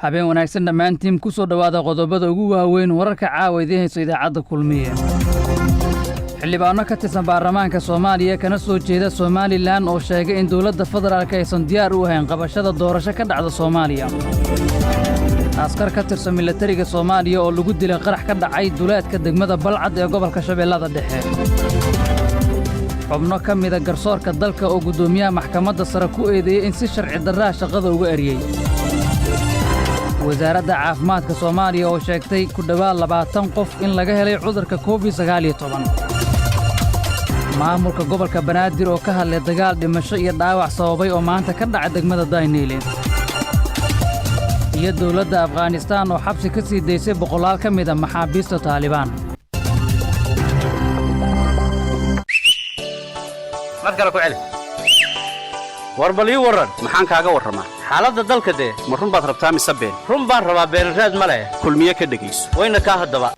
habeen wanaagsan dhammaantiin ku soo dhawaada qodobada ugu waaweyn wararka caawa idiin hayso idaacadda kulmiye xildhibaano ka tirsan baarlamaanka Soomaaliya kana soo jeeda Somaliland oo sheegay in dawladda federaalka aysan diyaar u ahayn qabashada doorasho ka dhacda Soomaaliya askar ka tirsan militariga Soomaaliya oo lagu dilay qarax ka dhacay duleedka degmada Balcad ee gobolka Shabeellada Dhexe xubno ka mid ah garsoorka dalka oo gudoomiyaha maxkamadda sare ku eedeeyay in si sharci darro shaqada uga eriyay wasaaradda caafimaadka Soomaaliya oo sheegtay ku dhawaad 20 qof in laga helay cudurka COVID-19 maamulka gobolka Banaadir oo ka hadlay dagaal dhimasho iyo dhaawac sababay oo maanta ka dhacay degmada Daynile iyo dawladda Afghanistan oo xabsi ka sii daysay boqolaal ka mid ah maxaabiista Taliban madkala ku celi warbali waran maxaan kaaga waramaa xaaladda dalka ma run baad rabtaa mise been run baan rabaa been raad ma leh kulmiye ka dhageyso wayna ka hadaba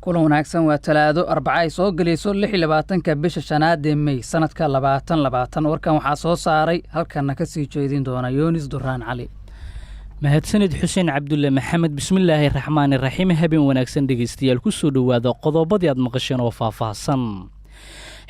kulan wanaagsan waa talaado Arbacay ay soo galayso 26 bisha shanaad ee May sanadka 2020 warkan waxa soo saaray halkan ka sii jeedin doona Yunis Durraan Cali mahadsanid Xuseen Cabdulle Maxamed bismillaahir rahmaanir rahiim habeen wanaagsan dhageystayaal ku soo dhawaada qodobadii aad maqasheen oo faahfaahsan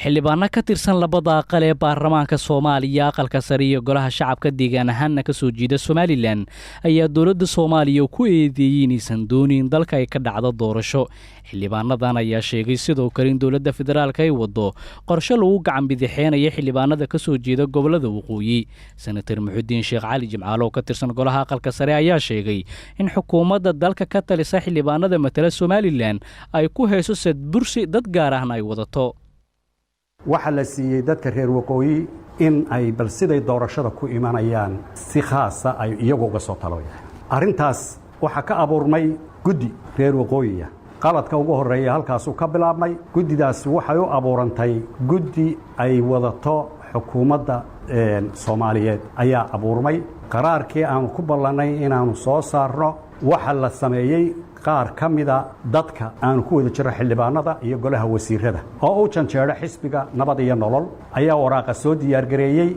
xildhibaano ka tirsan labada aqal ee baarlamaanka Soomaaliya aqalka sare iyo golaha shacabka deegaan ahaan ka soo jeeda Somaliland ayaa dawladda Soomaaliya ku eedeeyay inaysan doonin dalka ay ka dhacdo doorasho xildhibaanadan ayaa sheegay sidoo kale in dawladda federaalka ay wado qorshe lagu gacan bidixeenaya xildhibaanada ka soo jeeda gobolada waqooyi senator Muxudiin Sheekh Cali Jimcaale oo ka tirsan golaha aqalka sare ayaa sheegay in xukuumadda dalka ka talisa xildhibaanada matala Somaliland ay ku hayso sadbursi dad gaar ah ay wadato waxa la siiyay dadka reer waqooyi in ay bal siday doorashada ku imanayaan si khaas ah ay iyagu uga soo talooyaan arintaas waxa ka abuurmay guddi reer waqooyiga qaladka ugu horeeya halkaas uu ka bilaabmay guddidaas waxay u abuurantay guddi ay wadato xukuumadda Soomaaliyeed ayaa abuurmay qaraarkii aan ku ballanay inaanu soo saarno waxa la sameeyay qaar ka mida dadka aan ku wada jiro xildhibaanada iyo golaha wasiirada oo uu janjeero xisbiga nabad iyo nolol ayaa waraaqa soo diyaar gareeyay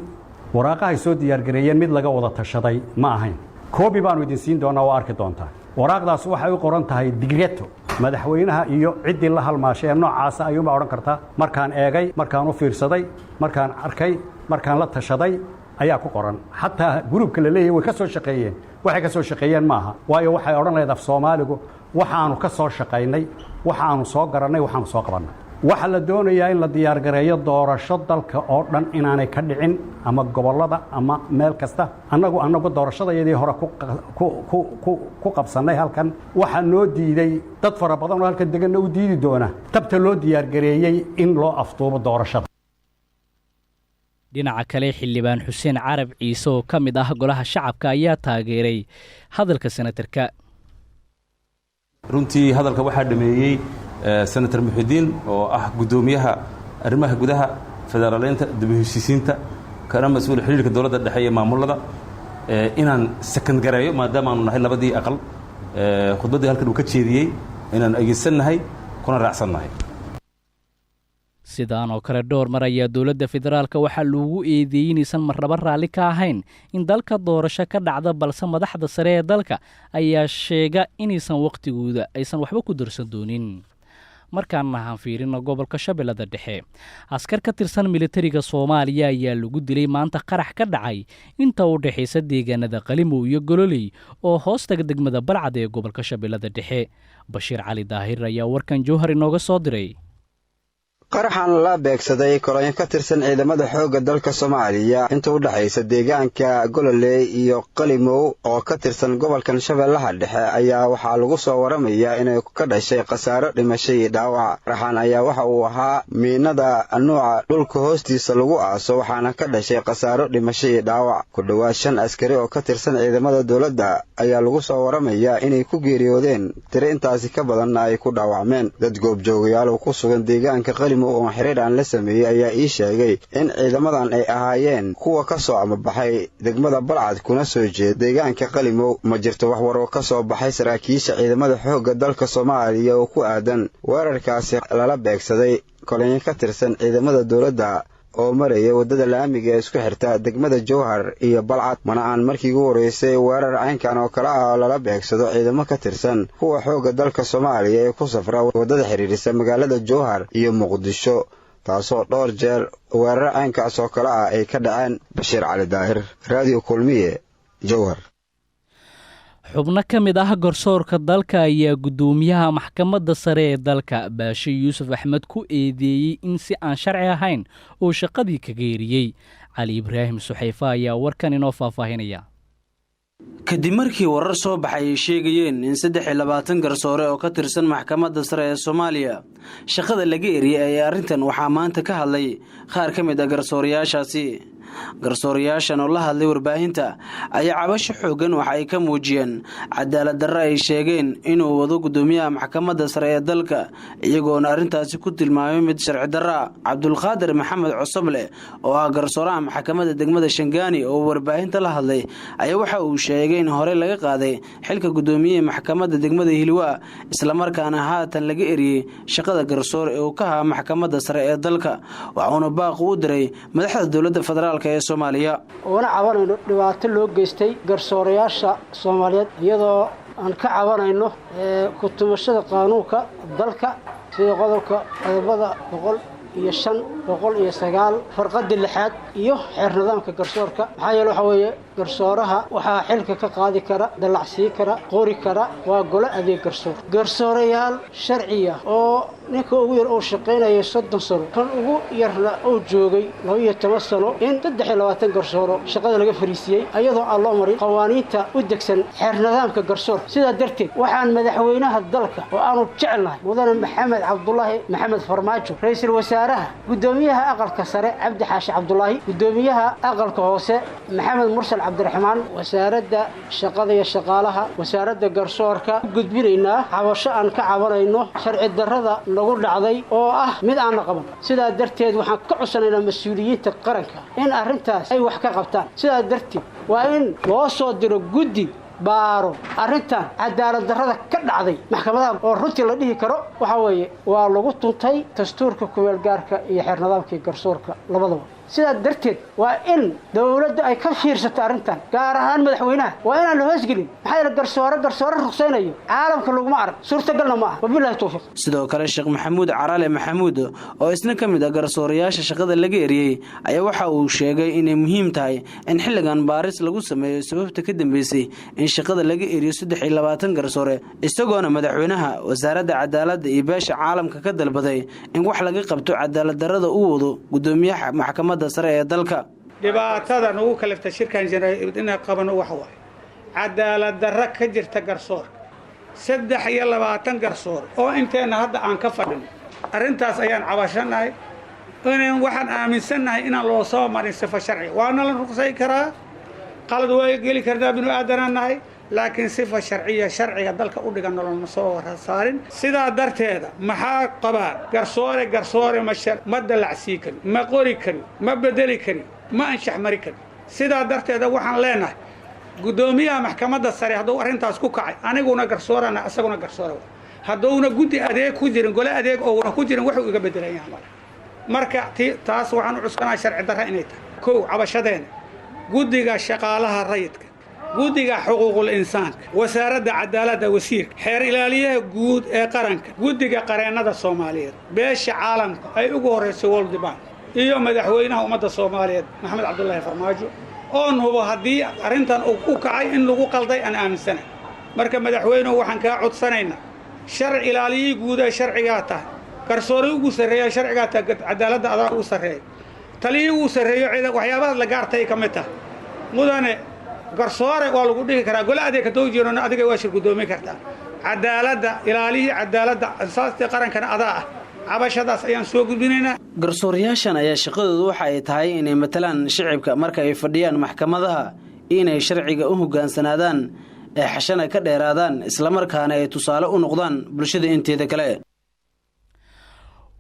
waraaqaha soo diyaar gareeyeen mid laga wada tashaday ma ahayn koobi baanu idin siin doonaa oo arki doontaa waraaqdaas waxay u qoran tahay digreto madaxweynaha iyo ciddii la halmaashay noocaas ayuuma odhan kartaa markaan eegay markaan u fiirsaday markaan arkay markaan la tashaday ayaa ku qoran xataa groupka la leeyahay way ka soo shaqeeyeen waxay ka soo shaqeeyeen maaha waayo waxay odhan leedahay af Soomaaligu waxaanu ka soo shaqeynay waxaanu soo garanay waxaanu soo qabanay waxa la doonayaa in la diyaar gareeyo doorasho dalka oo dhan inaanay ka dhicin ama gobolada ama meel kasta annagu doorashadayadii hore ku qabsanay halkan waxa noo diiday dad fara badan oo halkan degan u diidi doona tabta loo diyaar gareeyay in loo afduubo doorashada dhinaca kale xildhibaan Xuseen Carab Ciise oo ka mid ah golaha shacabka ayaa taageeray hadalka senatarka runtii hadalka waxa dhameeyay senator Muxudiin oo ah gudoomiyaha arrimaha gudaha federaaleynta dib u heshiisiinta kana mas'uul xiriirka dawladda dhexe ee maamulada inaan second gareeyo maadaama aanu nahay labadii aqal khudbadii halkan uu ka jeediyay inaan ageysanahay kuna raacsanahay sidaan oo kale dhowr mar ayaa dawladda federaalka waxa lagu eedeeyay inaysan marnaba raalli ka ahayn in dalka doorasho ka dhacda balse madaxda sare ee dalka ayaa sheega inaysan waqtigooda aysan waxba ku darsan doonin markaan aan fiirino gobolka Shabeellada Dhexe askar ka tirsan militariga Soomaaliya ayaa lagu dilay maanta qarax ka dhacay inta u dhaxaysa deegaanada Qalimow iyo Gololey oo hoostaga degmada Balcad ee gobolka Shabeellada Dhexe Bashiir Cali Daahir ayaa warkan Jowhar inooga soo diray qaraxan la beegsaday kolonyo ka tirsan ciidamada xoogga dalka Soomaaliya inta u dhaxaysa deegaanka Gololey iyo Qalimow oo ka tirsan gobolkan Shabeellaha Dhexe ayaa waxa lagu soo waramayaa inay ka dhashay khasaaro dhimasho iyo dhaawac qaraxan ayaa waxa uu ahaa miinada nooca dhulka hoostiisa lagu aaso waxaana ka dhashay khasaaro dhimasho iyo dhaawac ku dhawaad 5 askari oo ka tirsan ciidamada dawladda ayaa lagu soo waramayaa inay ku geeriyoodeen tiro intaasi ka badan ay ku dhaawacmeen dad goobjoogayaal oo ku sugan deegaanka Qalimow oo xiriir aan la sameeyay ayaa ii sheegay in ciidamadan ay ahaayeen kuwa ka soo amabaxay degmada Balcad kuna soo jeed deegaanka Qalimow ma jirto wax war oo ka soo baxay saraakiisha ciidamada xoogga dalka Soomaaliya oo ku aadan weerarkaasi lala beegsaday kolonyo ka tirsan ciidamada dawladda oo maraya waddada laamiga ee isku xirta degmada Jowhar iyo Balcad mana aan markii ugu horeysay weerar caynkan oo kala ah lala beegsado ciidamo ka tirsan kuwa xoogga dalka Soomaaliya ee ku safra waddada xiriirisa magaalada Jowhar iyo Muqdisho taasoo dhowr jeer weerar caynkaas oo kala ah ay ka dhaceen. Bashiir Cali Daahir, Radio Kulmiye, Jowhar. xubno ka mid ah garsoorka dalka ayaa gudoomiyaha maxkamadda sare ee dalka Baashi Yuusuf Axmed ku eedeeyay in si aan sharci ahayn oo shaqadii ka geeriyay. Cali Ibraahim Suxayfa ayaa warkan inoo faahfaahinaya. kadib markii warar soo baxay ay sheegayeen in 23 garsoore oo ka tirsan maxkamadda sare ee Soomaaliya shaqada laga eriyay ay arrintan waxaa maanta ka hadlay qaar ka mid ah garsoorayaashaasi. garsoorayaashan oo la hadlay warbaahinta ayaa cabasho xoogan waxa ay ka muujiyeen cadaalad darro ay sheegeen inuu wado gudoomiyaha maxkamadda sare ee dalka iyagoona arrintaasi ku tilmaamay mid sharci darro. Cabdulqaadir Maxamed Cusable oo ah garsooraha maxkamadda degmada Shangaani oo warbaahinta la hadlay ayaa waxa uu sheegay in hore laga qaaday xilka gudoomiyaha maxkamadda degmada Hilwa isla markaana haatan laga eriyay shaqada garsoor ee uu ka ahaa maxkamadda sare ee dalka waxaana baaq u diray madaxda dowladda federaalka ee Soomaaliya. Wana cabanayno dhibaato loo geystay garsoorayaasha Soomaaliyeed iyadoo aan ka cabanayno ku tumashada qaanuunka dalka sida qodobka 109 farqada 6 iyo xeer nidaamka garsoorka. maxaa yeelay waxa weeye garsooraha waxaa xilka ka qaadi kara dalacsii kara qori kara waa golo adeeg garsoor. garsoorayaal sharciya oo ninka ugu yar oo shaqeynaya 30 sano kan ugu yarna oo joogay 12 sano in 23 garsooro shaqada laga fariisiyay ayadoo aan loo marin qawaaniinta u degsan xeer nidaamka garsoor. sidaa darteed waxaan madaxweynaha dalka oo aanu jecelnahay mudane Maxamed Cabdullaahi Maxamed Farmaajo ra'iisul wasaaraha gudoomiyaha aqalka sare Cabdi Xaashi Cabdullaahi gudoomiyaha aqalka hoose Maxamed Mursal Cabdiraxmaan wasaaradda shaqada iyo shaqaalaha wasaaradda garsoorka gudbinayna cabasho aan ka cabanayno sharci darrada lagu dhacday oo ah mid aan qaban. sidaa darteed waxaan ka codsanaynaa mas'uuliyiinta qaranka in arrintaas ay wax ka qabtaan. sidaa darteed waa in loo soo diro guddi baaro arrintan cadaalad darrada ka dhacday maxkamadaha oo runtii la dhihi karo waxa weeye waa lagu tuntay dastuurka kumeel gaarka iyo xeer nidaamka garsoorka labadaba. sidaa darteed waa in dawladdu ay ka fiirsato arrintan gaar ahaan madaxweynaha waa inaan la hoosgelin. maxaa yeelay garsoore ruqsaynayo caalamka laguma arag suurtagalna ma aha. wabillahi tawfiiq. sidoo kale Sheekh Maxamuud Caraale Maxamuud oo isna ka mid ah garsoorayaasha shaqada laga eriyay ayaa waxa uu sheegay inay muhiim tahay in xilligan baaris lagu sameeyo sababta ka dambeysay in shaqada laga eriyo 23 garsoore isagoona madaxweynaha wasaaradda cadaaladda iyo beesha caalamka ka dalbaday in wax laga qabto cadaalad darrada uu wado gudoomiyaha maxkamadda sare ee dalka. dhibaatada ugu kaleefta shirkan inay qabano wax waay cadaalad darro ka jirta garsoorka 23 garsoor oo inteena hadda aan ka fadhin arrintaas ayaan cabashanahay inaan waxaan aaminsanahay inaan loo soo marin sifo sharci waana la ruqsay karaa qalad way geli karnaa binu aadanahay laakiin sifo sharciga dalka u dhigan nolol soo saarin. sidaa darteeda maxaa qabaa garsoore ma dalacsi kari ma qori kari ma bedeli kari ma anshax mari kari. sidaa darteeda waxaan leenahay gudoomiyaha maxkamadda sare hadduu arrintaas ku kacay aniguna garsoorana asaguna garsoore hadduuna guddi adeeg ku jirin gole adeeg oo ku jirin wuxuu iga bedelayaa marka taas waxaan u cuskanaa sharci darro inay tahay. kow cabashadeena guddiga shaqaalaha rayidka guddiga xuquuqul insaanka wasaaradda cadaaladda wasiirka xeer ilaaliyaha guud ee qaranka guddiga qareennada Soomaaliyeed beesha caalamka ay ugu horeyso World Bank iyo madaxweynaha ummadda Soomaaliyeed Maxamed Cabdullaahi Farmaajo oo hubo haddii arrintan uu ku kacay in lagu qalday aan aaminsanahay. marka madaxweynuhu waxaan ka codsanaynaa sharci ilaaliyay guud ee sharciga tahay garsoore ugu sareeya sharciga tahay cadaaladda adaa ugu sareeya taliye ugu sareeyo waxyaabaha la gaartay ka mid tahay mudane garsoore waa lagu dhigi karaa gole adeeg ka dowjirno adiga waa shir gudoomi kartaa cadaaladda ilaaliyi cadaaladda asaasta qarankana adaa ah. cabashadaas ayaan soo gudbinaynaa. garsoorayaashan ayaa shaqadoodu waxa ay tahay inay matalaan shacabka marka ay fadhiyaan maxkamadaha inay sharciga u hogaansanaadaan ee xashana ka dheeraadaan isla markaana ay tusaale u noqdaan bulshada inteeda kale.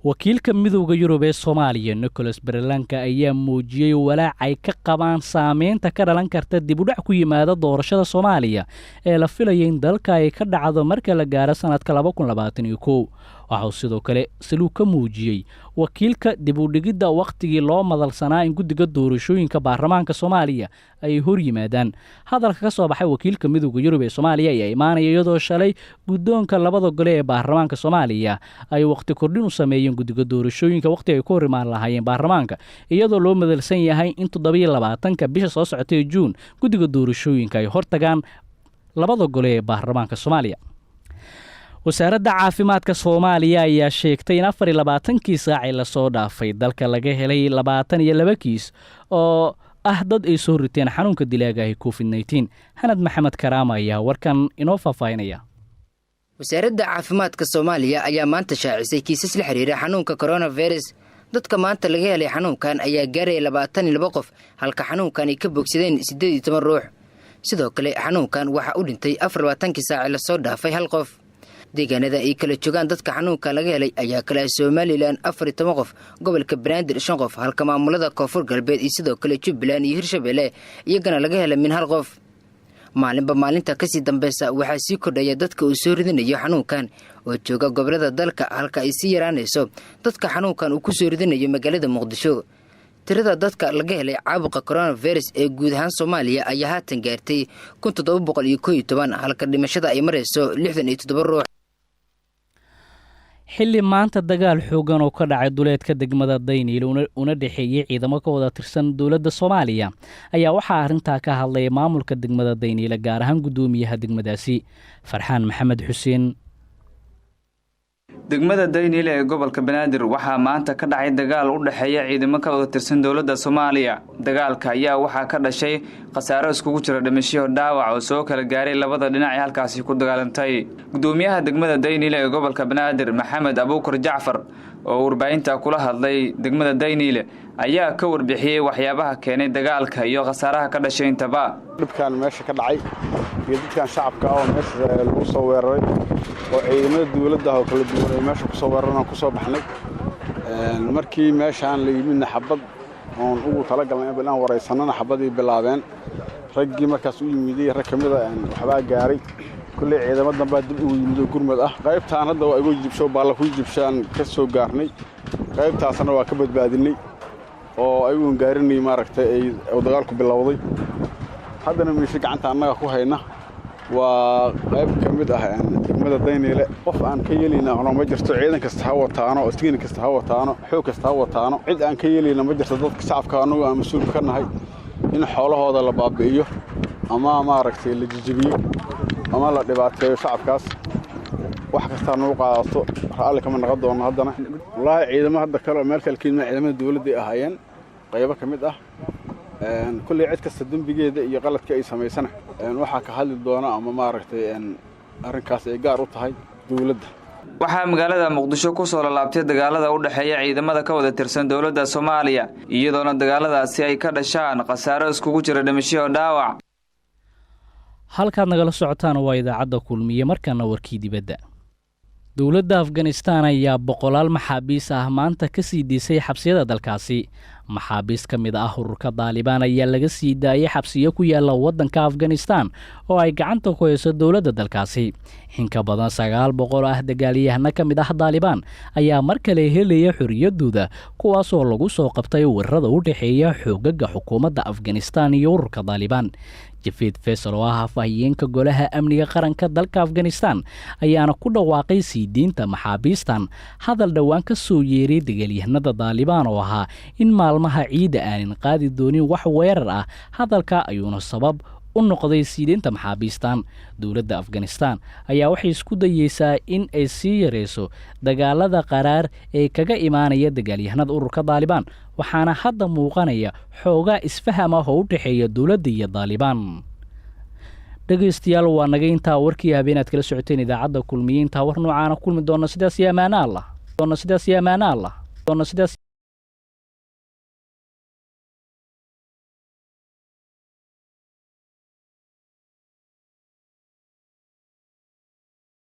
wakiilka midowga Yurub ee Soomaaliya Nicholas Berlanka ayaa muujiyay walaac ay ka qabaan saameynta ka dhalan karta dib u dhac ku yimaada doorashada Soomaaliya ee la filayay in dalka ay ka dhacdo marka la gaaro sanadka 2021. waxauu sidoo kale saluug ka muujiyey wakiilka dib u dhigidda wakhtigii loo madalsanaa in guddiga doorashooyinka baarlamaanka soomaaliya ay hor yimaadaan hadalka ka soo baxay wakiilka midowda yurub ee soomaaliya ayaa imaanaya iyadoo shalay guddoonka labada gole ee baarlamaanka soomaaliya ay wakhti kordhin u sameeyeen guddiga doorashooyinka wakhti ay ku hor imaan lahaayeen baarlamaanka iyadoo loo madalsan yahay in 27 bisha soo socotay juun guddiga doorashooyinka ay hortagaan labada gole ee baarlamaanka soomaaliya wasaaradda caafimaadka soomaaliya ayaa sheegtay in 24kii saacii lasoo dhaafay dalka laga helay 22 kiis oo ah dad ay soo riteen xanuunka dilaaga covid-19 xanad maxamed karaama ayaa warkan inoo faahfaahinaya wasaaradda caafimaadka soomaaliya ayaa maanta shaacisay kiisas la xiriira xanuunka coronavirus dadka maanta laga helay xanuunkan ayaa gaaraya 22 qof halka xanuunkan ay ka bogsadeen 18 ruux sidoo kale xanuunkan waxa uu dhintay 24kii saacii lasoo dhaafay hal qof deegaanada ay kala joogaan dadka xanuunka laga helay ayaa kale Soomaaliland 14 qof gobolka Banaadir 5 qof halka maamulada Koonfur Galbeed iyo sidoo kale Jubbaland iyo Hirshabelle iyagana laga helay min hal qof maalinba maalinta ka sii dambaysa waxaa sii kordhaya dadka uu soo ridinayo xanuunkan oo jooga gobolada dalka halka ay sii yaraanayso dadka xanuunkan uu ku soo ridinayo magaalada Muqdisho tirada dadka laga helay caabuqa coronavirus ee guud ahaan Soomaaliya ayaa haatan gaartay 1711 halka dhimashada ay marayso 67 ruux xilli maanta dagaal xoogan oo ka dhacay duleedka degmada Dayniil una dhaxeeyay ciidamo ka wada tirsan dawladda Soomaaliya ayaa waxaa arrintaa ka hadlay maamulka degmada Dayniil gaar ahaan gudoomiyaha degmadaasi Farxaan Maxamed Xuseen degmada Dayniil ee gobolka Banaadir waxaa maanta ka dhacay dagaal u dhaxeeya ciidamo ka wada tirsan dawladda Soomaaliya dagaalka ayaa waxaa ka dhashay khasaaro iskugu jira dhimasho dhaawac oo soo kala gaaray labada dhinac ee halkaasi ku dagaalantay gudoomiyaha degmada Dayniil ee gobolka Banaadir Maxamed Abuukar Jacfar oo warbaahinta kula hadlay degmada Dayniil ayaa ka warbixiyay waxyaabaha keenay dagaalka iyo khasaaraha ka dhashay intaba dhibkan meesha ka dhacay iyo dadkan shacabka oo meesha lagu soo weeraray oo ciidamada dawladda oo kala duwan ay meesha ku soo weeraraan ku soo baxnay markii meeshaan la yimid xabad oo ugu tala galnay inaan wareysanana xabadii bilaabeen raggii markaas u yimid rag kamid ah waxba gaaray kulli ciidamada dambe dib u yimid gurmad ah qaybtaan hadda waa igu jibsho baala ku jibshaan ka soo gaarnay qaybtaasna waa ka badbaadinay oo ayuu gaarinay maaragtay ay dagaalku bilowday haddana meesha gacanta annaga ku hayna waa qayb kamid ah degmada Dayniil qof aan ka yeelina oo ma jirto ciidan kasta ha wataano oo tigin kasta ha wataano xoog kasta ha wataano cid aan ka yeelina ma jirto dadka shacabka anagu aan mas'uul ka nahay in xoolahooda la baabi'iyo ama maaragtay la jijibiyo ama la dhibaateeyo shacabkaas wax kasta noo qaadato raalli kama noqon doono haddana wallahi ciidamada hadda kale meel kale kiin ciidamada dawladda ahaayeen qaybo kamid ah kulli cid kasta dambigeeda iyo qaladka ay sameysana waxa ka hadli doona ama maaragtay arrinkaas ay gaar u tahay dawladda waxaa magaalada Muqdisho ku soo laabtay dagaalada u dhaxeeya ciidamada ka wada tirsan dawladda Soomaaliya iyadoona dagaaladaasi ay ka dhashaan khasaaro iskugu jira dhimasho dhaawac halkaad nagala socotaan waa idaacadda kulmiye markana warkii dibadda dawladda Afghanistan ayaa boqolaal maxaabiis ah maanta ka sii disay xabsiyada dalkaasi maxaabiis ka mid ah ururka Taliban ayaa laga sii daayay xabsiyo ku yaala waddanka Afghanistan oo ay gacanta ku hayso dawladda dalkaasi in ka badan 900 ah dagaalyahanna ka mid ah Taliban ayaa mar kale helaya xorriyadooda kuwaas oo lagu soo qabtay weerarada u dhaxeeya xoogagga xukuumadda Afghanistan iyo ururka Taliban Jafid Faisal oo ah afhayeenka golaha amniga qaranka dalka Afghanistan ayaana ku dhawaaqay sii diinta maxaabiistan hadal dhawaan ka soo yeeray dagaalyahanada Taliban oo ahaa in maalmaha ciida aanin qaadi doonin wax weerar ah hadalka ayuuna sabab u noqday siideenta maxaabiistan dawladda Afghanistan ayaa waxay isku dayeysaa in ay sii yareyso dagaalada qaraar ee kaga imaanaya dagaalyahanada ururka Taliban waxaana hadda muuqanaya xoogaa isfaham ah oo u dhaxeeya dawladda iyo Taliban dhageystayaal waa naga intaa warkii habeenaad kala socoteen idaacadda kulmiye intaa war noocaana kulmi doona sidaas iyo amaana Allah